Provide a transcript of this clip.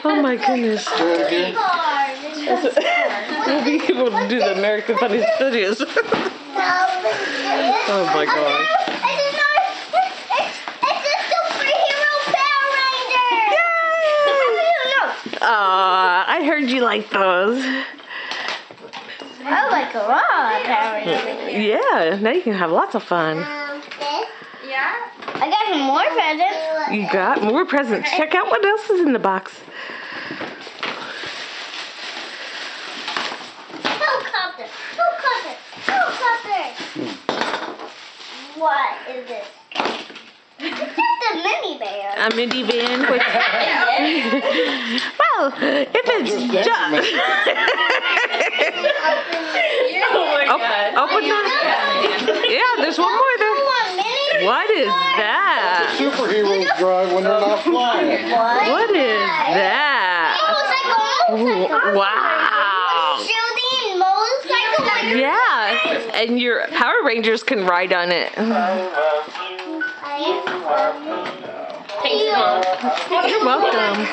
Oh my goodness. We'll be able to do the American Funniest Videos. Oh my gosh. It's a superhero Power Ranger! I heard you like those. I like a lot of Power Rangers. Yeah, now you can have lots of fun. Yeah? I got some more presents. You got more presents. Check out what else is in the box. Helicopter. Helicopter. Helicopter. What is this? It's just a minivan. A minivan with... Well, if it's just... Open that. Yeah, there's one more there. What is that? Superheroes drive when they're not flying. What is that? Wow. Shooting motorcycle. Yeah, and your Power Rangers can ride on it. Thanks, Mom. You're welcome.